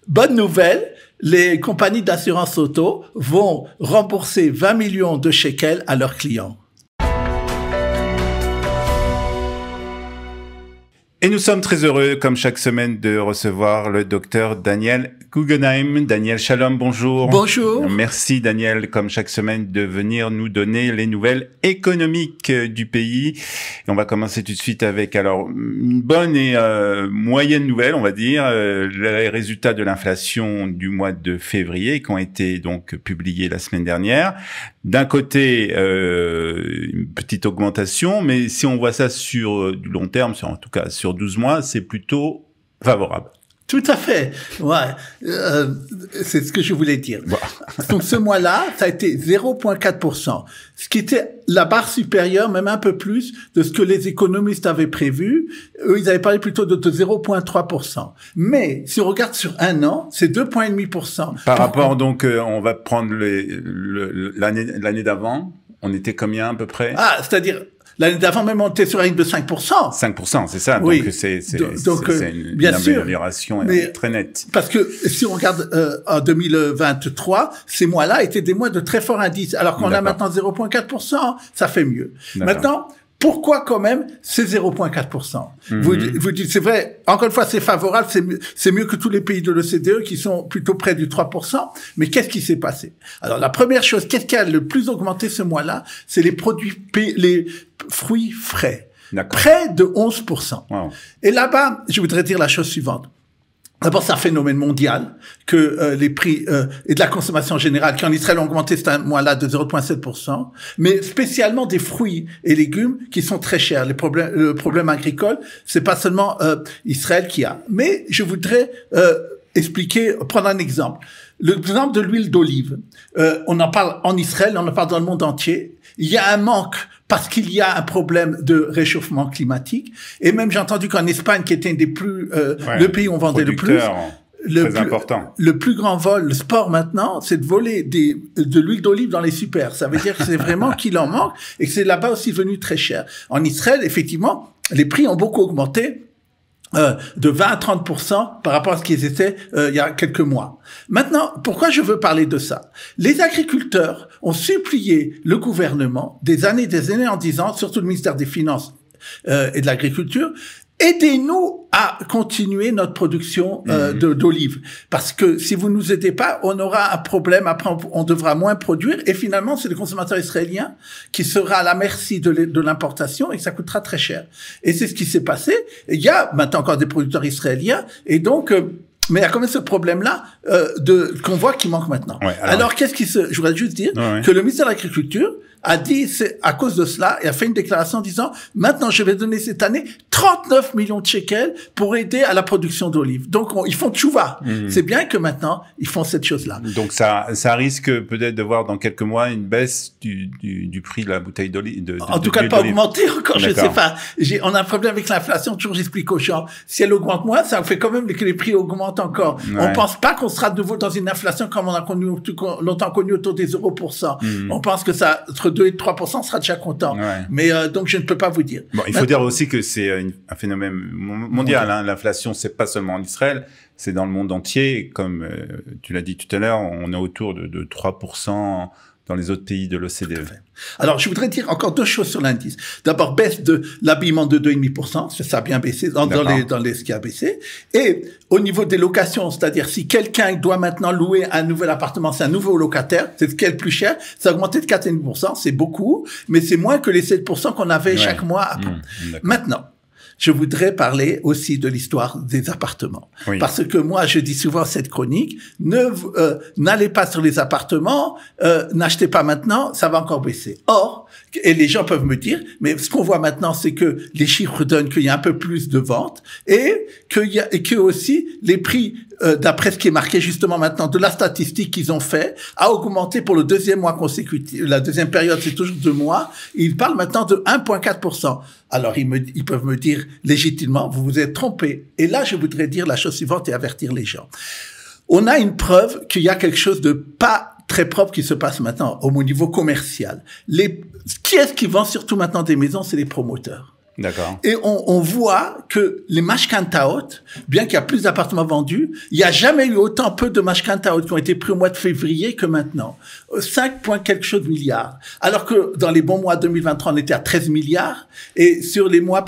Bonne nouvelle, les compagnies d'assurance auto vont rembourser 20 millions de shekels à leurs clients. Et nous sommes très heureux, comme chaque semaine, de recevoir le docteur Daniel Guggenheim. Daniel, shalom, bonjour. Bonjour. Merci, Daniel, comme chaque semaine, de venir nous donner les nouvelles économiques du pays. Et on va commencer tout de suite avec, alors, une bonne et moyenne nouvelle, on va dire, les résultats de l'inflation du mois de février, qui ont été donc publiés la semaine dernière. D'un côté, une petite augmentation, mais si on voit ça sur du long terme, en tout cas sur 12 mois, c'est plutôt favorable. Tout à fait. Ouais, c'est ce que je voulais dire. Bon. Donc ce mois-là, ça a été 0,4%, ce qui était la barre supérieure, même un peu plus, de ce que les économistes avaient prévu. Eux, ils avaient parlé plutôt de 0,3%. Mais si on regarde sur un an, c'est 2,5%. Par rapport, donc, on va prendre l'année d'avant. On était combien à peu près? Ah, c'est-à-dire l'année d'avant, même, on était sur un rythme de 5%. 5%, c'est ça. Oui. Donc, c'est une amélioration très nette. Parce que si on regarde en 2023, ces mois-là étaient des mois de très fort indice. Alors qu'on a maintenant 0,4%, ça fait mieux. Maintenant, pourquoi quand même c'est 0,4%? Vous dites, c'est vrai, encore une fois, c'est favorable, c'est mieux que tous les pays de l'OCDE qui sont plutôt près du 3%. Mais qu'est-ce qui s'est passé? Alors, la première chose, qu'est-ce qui a le plus augmenté ce mois-là? C'est les les fruits frais. Près de 11%. Wow. Et là-bas, je voudrais dire la chose suivante. D'abord, c'est un phénomène mondial que les prix et de la consommation générale, qui en Israël ont augmenté ce mois-là de 0,7%, mais spécialement des fruits et légumes qui sont très chers. Le problème agricole, c'est pas seulement Israël qui a. Mais je voudrais prendre un exemple. L'exemple de l'huile d'olive. On en parle en Israël, on en parle dans le monde entier. Il y a un manque parce qu'il y a un problème de réchauffement climatique. Et même, j'ai entendu qu'en Espagne, qui était un des plus, le pays où on vendait le plus, le plus grand vol, le sport maintenant, c'est de voler de l'huile d'olive dans les supers. Ça veut dire que c'est vraiment qu'il en manque et que c'est là-bas aussi devenu très cher. En Israël, effectivement, les prix ont beaucoup augmenté. De 20 à 30% par rapport à ce qu'ils étaient il y a quelques mois. Maintenant, pourquoi je veux parler de ça? Les agriculteurs ont supplié le gouvernement des années en disant, surtout le ministère des Finances et de l'Agriculture, aidez-nous à continuer notre production d'olives. Parce que si vous nous aidez pas, on aura un problème. Après, on devra moins produire. Et finalement, c'est le consommateur israélien qui sera à la merci de l'importation et que ça coûtera très cher. Et c'est ce qui s'est passé. Il y a maintenant encore des producteurs israéliens. Et donc, mais il y a quand même ce problème-là qu'on voit qui manque maintenant. Ouais, alors je voudrais juste dire que le ministère de l'Agriculture a dit, c'est à cause de cela, et a fait une déclaration en disant, maintenant, je vais donner cette année 39 millions de shekels pour aider à la production d'olives. Donc, ils font tchouva. C'est bien que maintenant, ils font cette chose-là. Donc, ça risque peut-être de voir dans quelques mois une baisse du prix de la bouteille d'olive. En tout cas, pas augmenter encore, je sais pas. On a un problème avec l'inflation, toujours j'explique aux gens. Si elle augmente moins, ça fait quand même que les prix augmentent encore. Ouais. On pense pas qu'on sera de nouveau dans une inflation comme on a longtemps connu autour des 0%. On pense que ça, entre 2 et 3%, on sera déjà content. Ouais. Mais donc, je ne peux pas vous dire. Bon, il faut dire aussi que c'est un phénomène mondial. Hein. L'inflation, c'est pas seulement en Israël, c'est dans le monde entier. Comme tu l'as dit tout à l'heure, on est autour de 3% dans les autres pays de l'OCDE. Alors, je voudrais dire encore deux choses sur l'indice. D'abord, baisse de l'habillement de 2,5%, ça a bien baissé dans ce qui a baissé. Et au niveau des locations, c'est-à-dire si quelqu'un doit maintenant louer un nouvel appartement, c'est un nouveau locataire, c'est ce qui est le plus cher, ça a augmenté de 4,5%, c'est beaucoup, mais c'est moins que les 7% qu'on avait chaque mois avant. Maintenant, je voudrais parler aussi de l'histoire des appartements. Oui. Parce que moi, je dis souvent cette chronique, n'allez pas sur les appartements, n'achetez pas maintenant, ça va encore baisser. Or, et les gens peuvent me dire, mais ce qu'on voit maintenant, c'est que les chiffres donnent qu'il y a un peu plus de ventes et que aussi les prix, d'après ce qui est marqué justement maintenant de la statistique qu'ils ont fait, a augmenté pour le deuxième mois consécutif. La deuxième période, c'est toujours 2 mois. Ils parlent maintenant de 1,4%. Alors, ils peuvent me dire légitimement, vous vous êtes trompé. Et là, je voudrais dire la chose suivante et avertir les gens. On a une preuve qu'il y a quelque chose de pas très propre qui se passe maintenant au niveau commercial. Qui est-ce qui vend surtout maintenant des maisons? C'est les promoteurs. D'accord. Et on voit que les mashkantaot, bien qu'il y a plus d'appartements vendus, il n'y a jamais eu autant peu de mashkantaot qui ont été pris au mois de février que maintenant. 5 points quelque chose milliards. Alors que dans les bons mois 2023, on était à 13 milliards. Et sur les mois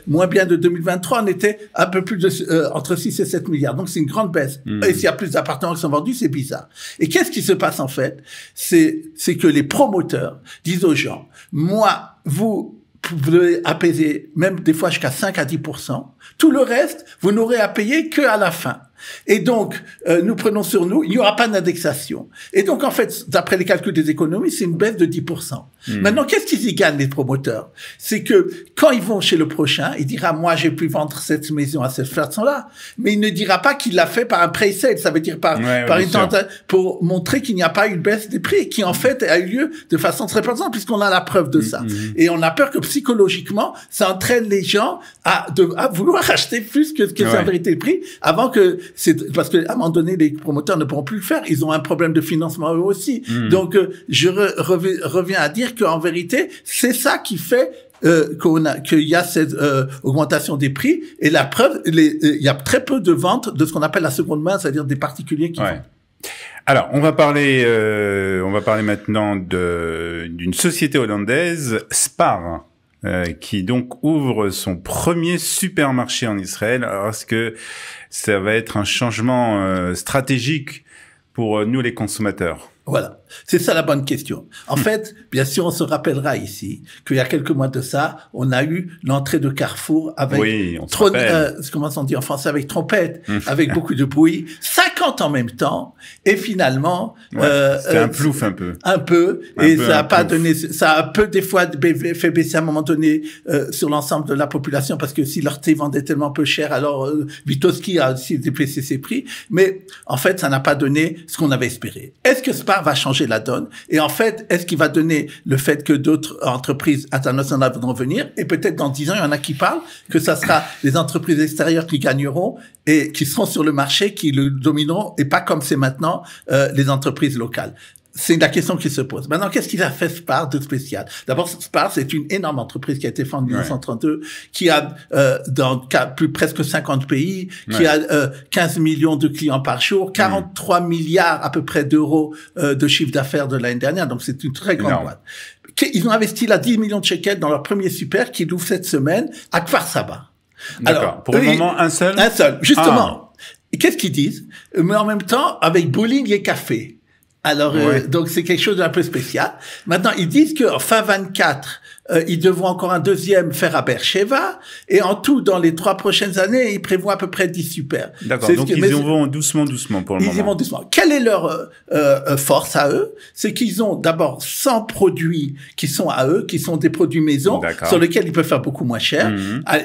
moins bien de 2023, on était un peu plus de entre 6 et 7 milliards. Donc c'est une grande baisse. Et s'il y a plus d'appartements qui sont vendus, c'est bizarre. Et qu'est-ce qui se passe en fait? C'est que les promoteurs disent aux gens, moi, vous pouvez apaiser même des fois jusqu'à 5 à 10%. Tout le reste, vous n'aurez à payer que à la fin. Et donc, nous prenons sur nous, il n'y aura pas d'indexation. Et donc, en fait, d'après les calculs des économies, c'est une baisse de 10%. Maintenant, qu'est-ce qu'ils y gagnent, les promoteurs? C'est que quand ils vont chez le prochain, il dira, moi, j'ai pu vendre cette maison à cette façon-là. Mais il ne dira pas qu'il l'a fait par un pre-sale. Ça veut dire par une tentative, pour montrer qu'il n'y a pas eu une baisse des prix, qui, en fait, a eu lieu de façon très présente, puisqu'on a la preuve de ça. Et on a peur que psychologiquement, ça entraîne les gens à vouloir acheter plus que c'est en vérité le prix, avant que parce qu'à un moment donné, les promoteurs ne pourront plus le faire. Ils ont un problème de financement eux aussi. Donc, je reviens à dire qu'en vérité, c'est ça qui fait qu'il y a cette augmentation des prix. Et la preuve, il y a très peu de ventes de ce qu'on appelle la seconde main, c'est-à-dire des particuliers qui vendent. Alors, on va parler maintenant d'une société hollandaise, Spar. Qui donc ouvre son premier supermarché en Israël. Alors, est-ce que ça va être un changement stratégique pour nous les consommateurs? Voilà, c'est ça la bonne question. En fait, bien sûr, on se rappellera ici qu'il y a quelques mois de ça, on a eu l'entrée de Carrefour avec comment on dit en français, avec trompette, avec beaucoup de bruit, 50 en même temps, et finalement, c'était un plouf un peu. Ça a pas donné, ça a un peu des fois fait baisser à un moment donné sur l'ensemble de la population, parce que si leur thé vendait tellement peu cher, alors Vitoski a aussi déplacé ses prix, mais en fait, ça n'a pas donné ce qu'on avait espéré. Est-ce que Spar va changer la donne? Et en fait, est-ce qu'il va donner le fait que d'autres entreprises internationales vont venir? Et peut-être dans 10 ans, il y en a qui parlent que ça sera les entreprises extérieures qui gagneront et qui seront sur le marché, qui le domineront, et pas comme c'est maintenant les entreprises locales. C'est la question qui se pose. Maintenant, qu'est-ce qu'il a fait Spar de spécial? D'abord, Spar, c'est une énorme entreprise qui a été fondée en 1932, qui a dans presque 50 pays, qui a 15 millions de clients par jour, 43 milliards à peu près d'euros de chiffre d'affaires de l'année dernière. Donc, c'est une très grande boîte. Ils ont investi là 10 millions de shekels dans leur premier super qui l'ouvre cette semaine à Kfar Saba. Alors, pour le moment, un seul? Un seul, justement. Et qu'est-ce qu'ils disent? Mais en même temps, avec bowling et café. Alors, donc c'est quelque chose d'un peu spécial. Maintenant, ils disent qu'en fin 24, ils devront encore un deuxième faire à Beersheva, et en tout, dans les 3 prochaines années, ils prévoient à peu près 10 super. D'accord, donc ils y vont doucement pour le moment. Ils y vont doucement. Quelle est leur force à eux? C'est qu'ils ont d'abord 100 produits qui sont à eux, qui sont des produits maison, sur lesquels ils peuvent faire beaucoup moins cher.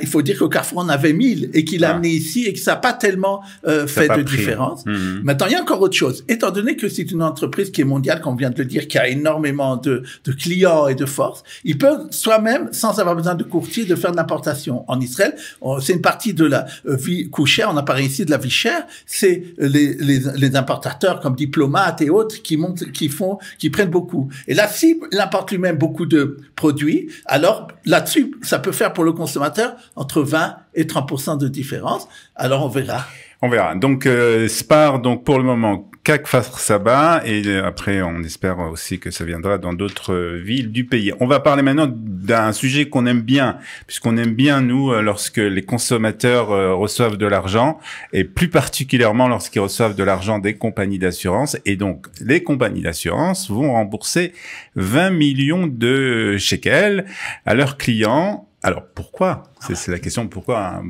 Il faut dire qu'au Carrefour, on avait 1000, et qu'il a amené ici, et que ça n'a pas tellement fait de différence. Maintenant, il y a encore autre chose. Étant donné que c'est une entreprise qui est mondiale, comme on vient de le dire, qui a énormément de clients et de force, ils peuvent soi-même, sans avoir besoin de courtier, de faire de l'importation. En Israël, c'est une partie de la vie chère, on a parlé ici de la vie chère, c'est les importateurs comme Diplomates et autres qui prennent beaucoup. Et là, s'il importe lui-même beaucoup de produits, alors là-dessus, ça peut faire pour le consommateur entre 20 et 30% de différence. Alors on verra. On verra. Donc Spar, donc pour le moment, Kfar Saba, et après on espère aussi que ça viendra dans d'autres villes du pays. On va parler maintenant d'un sujet qu'on aime bien, puisqu'on aime bien nous lorsque les consommateurs reçoivent de l'argent, et plus particulièrement lorsqu'ils reçoivent de l'argent des compagnies d'assurance. Et donc les compagnies d'assurance vont rembourser 20 millions de shekels à leurs clients. Alors, pourquoi? C'est la question pourquoi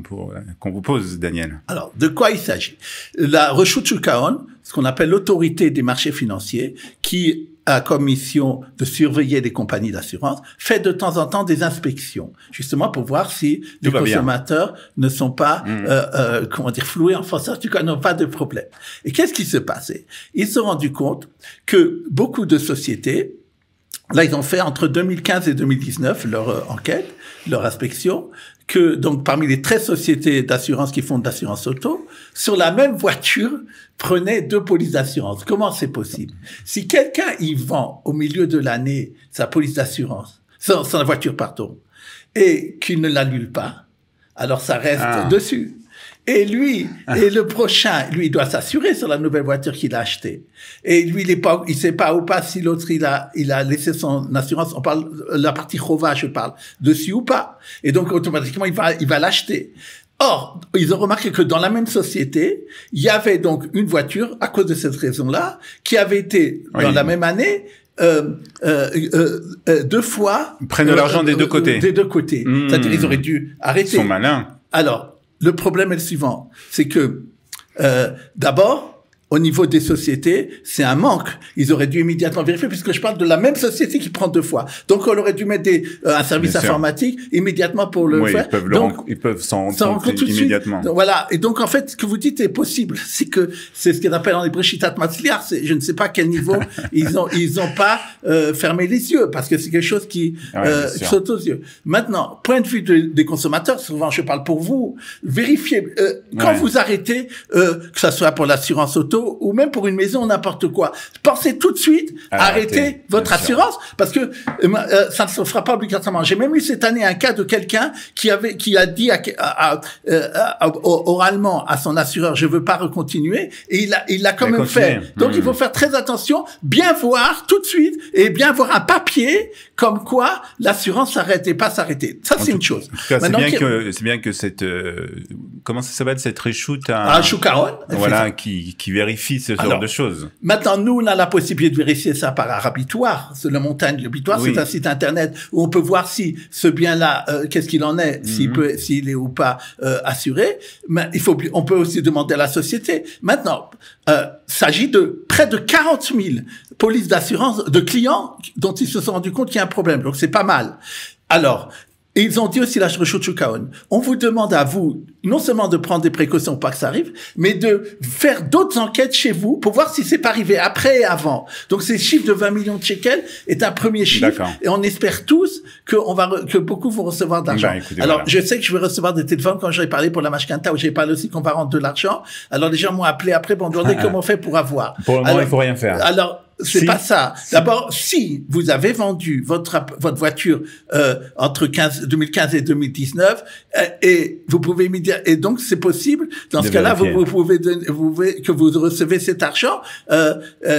qu'on vous pose, Daniel. Alors, de quoi il s'agit? La Reshut Shuk HaHon, ce qu'on appelle l'autorité des marchés financiers, qui a comme mission de surveiller les compagnies d'assurance, fait de temps en temps des inspections, justement pour voir si les consommateurs ne sont pas, floués en français, en tout cas n'ont pas de problème. Et qu'est-ce qui se passait? Ils se sont rendus compte que beaucoup de sociétés, là, ils ont fait entre 2015 et 2019 leur enquête, leur inspection, que donc parmi les 13 sociétés d'assurance qui font de l'assurance auto, sur la même voiture, prenaient 2 polices d'assurance. Comment c'est possible? Si quelqu'un y vend au milieu de l'année sa police d'assurance, sa voiture, pardon, et qu'il ne l'annule pas, alors ça reste dessus. Et lui, et le prochain, lui, il doit s'assurer sur la nouvelle voiture qu'il a achetée. Et lui, il sait pas ou pas si l'autre, il a laissé son assurance, on parle, la partie Chova, je parle, dessus ou pas. Et donc, automatiquement, il va l'acheter. Or, ils ont remarqué que dans la même société, il y avait donc une voiture, à cause de cette raison-là, qui avait été, dans la même année, 2 fois... Ils prennent de l'argent des deux côtés. Des deux côtés. C'est-à-dire, ils auraient dû arrêter. Ils sont malins. Alors, le problème est le suivant, c'est que d'abord, au niveau des sociétés, c'est un manque. Ils auraient dû immédiatement vérifier, puisque je parle de la même société qui prend 2 fois. Donc, on aurait dû mettre un service informatique immédiatement pour le faire. Ils peuvent s'en rendre compte immédiatement. Voilà. Et donc, en fait, ce que vous dites est possible. C'est ce qu'on appelle en hébreu shitat matzliach. Je ne sais pas à quel niveau ils ont pas fermé les yeux, parce que c'est quelque chose qui saute aux yeux. Maintenant, point de vue des consommateurs, souvent je parle pour vous, vérifiez quand vous arrêtez, que ça soit pour l'assurance auto ou même pour une maison, n'importe quoi. Pensez tout de suite à arrêter votre assurance, parce que ça ne se fera pas obligatoirement. J'ai même eu cette année un cas de quelqu'un qui a dit oralement à son assureur, je veux pas recontinuer, et il l'a quand même fait. Donc il faut faire très attention, bien voir tout de suite, et bien voir un papier comme quoi l'assurance s'arrête et pas s'arrêter. Ça, c'est une chose. En tout cas, c'est bien que cette comment ça s'appelle, cette reshoot voilà, qui vérifie ce genre de choses. Maintenant, nous, on a la possibilité de vérifier ça par Arabitoire. C'est le Montagne Arabitoire, c'est un site internet où on peut voir si ce bien-là, qu'est-ce qu'il en est, s'il est ou pas assuré. Mais on peut aussi demander à la société. Maintenant, s'agit de près de 40 000 polices d'assurance de clients dont ils se sont rendus compte qu'il y a un problème. Donc, c'est pas mal. Alors, et ils ont dit aussi la Reshut Shuk Ahon. On vous demande à vous, non seulement de prendre des précautions pour pas que ça arrive, mais de faire d'autres enquêtes chez vous pour voir si c'est pas arrivé après et avant. Donc, ces chiffres de 20 millions de shekels est un premier chiffre. Et on espère tous que beaucoup vont recevoir de l'argent. Alors, je sais que je vais recevoir des téléphones quand j'avais parlé pour la Mashkanta, où j'ai parlé aussi qu'on va rendre de l'argent. Alors, les gens m'ont appelé après pour me demander comment on fait pour avoir. Pour le moment, il faut rien faire. Alors, c'est pas ça. D'abord, si vous avez vendu votre voiture entre 2015 et 2019, et vous pouvez et donc c'est possible. Dans ce cas-là, vous pouvez que vous recevez cet argent.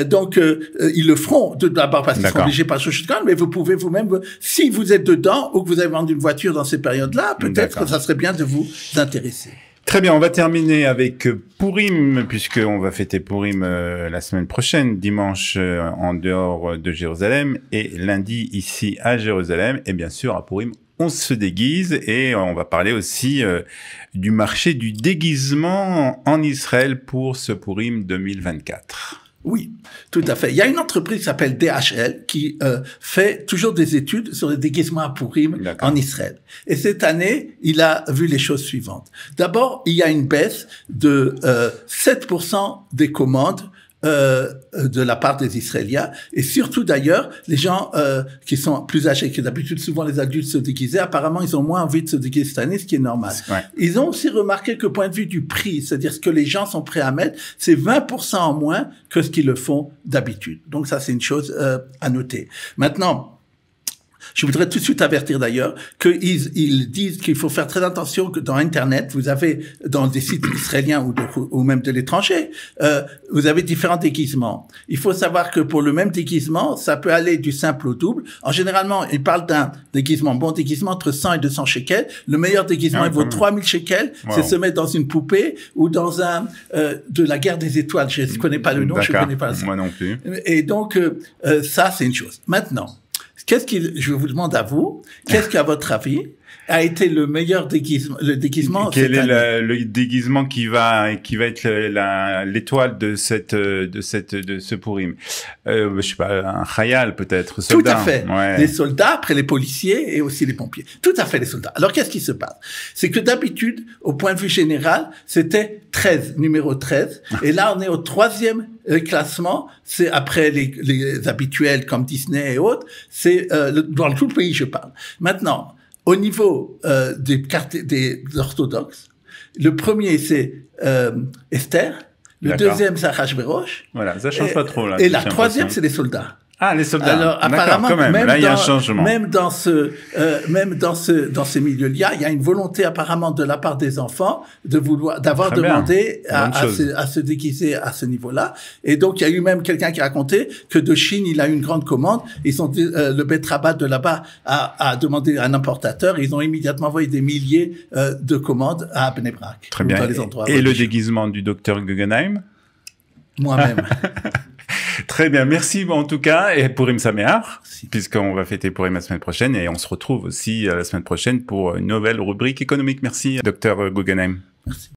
Donc ils le feront d'abord parce qu'ils sont obligés par Shushan, mais vous pouvez vous-même, si vous êtes dedans ou que vous avez vendu une voiture dans ces périodes-là, peut-être que ça serait bien de vous intéresser. Très bien, on va terminer avec Purim, puisqu'on va fêter Purim la semaine prochaine, dimanche en dehors de Jérusalem, et lundi ici à Jérusalem. Et bien sûr, à Purim, on se déguise, et on va parler aussi du marché du déguisement en Israël pour ce Purim 2024. Oui, tout à fait. Il y a une entreprise qui s'appelle DHL qui fait toujours des études sur les déguisements à Purim en Israël. Et cette année, il a vu les choses suivantes. D'abord, il y a une baisse de 7% des commandes de la part des Israéliens, et surtout d'ailleurs les gens qui sont plus âgés que d'habitude, souvent les adultes se déguisaient, apparemment ils ont moins envie de se déguiser cette année, ce qui est normal. Ils ont aussi remarqué que point de vue du prix, c'est-à-dire ce que les gens sont prêts à mettre, c'est 20% en moins que ce qu'ils le font d'habitude. Donc ça, c'est une chose à noter. Maintenant, je voudrais tout de suite avertir d'ailleurs qu'ils disent qu'il faut faire très attention que dans Internet, vous avez, dans des sites israéliens ou même de l'étranger, vous avez différents déguisements. Il faut savoir que pour le même déguisement, ça peut aller du simple au double. En généralement, ils parlent d'un bon déguisement entre 100 et 200 shekels. Le meilleur déguisement, il vaut 3000 shekels. C'est se mettre dans une poupée ou dans de la guerre des étoiles. Je ne connais pas le nom, je ne connais pas ça. Moi non plus. Et donc, ça, c'est une chose. Maintenant, je vous demande à vous, qu'est-ce qu'à votre avis a été le meilleur déguisement Quel est le déguisement qui va être l'étoile de ce Purim? Je sais pas, un Chayal peut-être, soldat. Tout à fait. Les soldats, après les policiers et aussi les pompiers. Tout à fait, les soldats. Alors qu'est-ce qui se passe? C'est que d'habitude, au point de vue général, c'était 13, numéro 13. Et là, on est au 3e classement. C'est après les habituels comme Disney et autres. C'est dans tout le pays, je parle. Maintenant, au niveau des orthodoxes, le premier c'est Esther, le deuxième c'est Achashverosh. Voilà, ça change pas trop là. Et la troisième c'est les soldats. Ah, les soldats. Alors, apparemment, quand même. Là, il y a un changement. Même dans ces milieux-là, il y a une volonté apparemment de la part des enfants d'avoir demandé à se déguiser à ce niveau-là. Et donc, il y a eu même quelqu'un qui a raconté que de Chine, il a eu une grande commande. Le Bet Rabat de là-bas a demandé à un importateur. Ils ont immédiatement envoyé des milliers de commandes à Bnei Brak. Très bien. Et le déguisement du docteur Guggenheim? Moi-même. Très bien, merci en tout cas, et Purim Sameach, puisqu'on va fêter Purim la semaine prochaine, et on se retrouve aussi la semaine prochaine pour une nouvelle rubrique économique. Merci, Dr Guggenheim. Merci.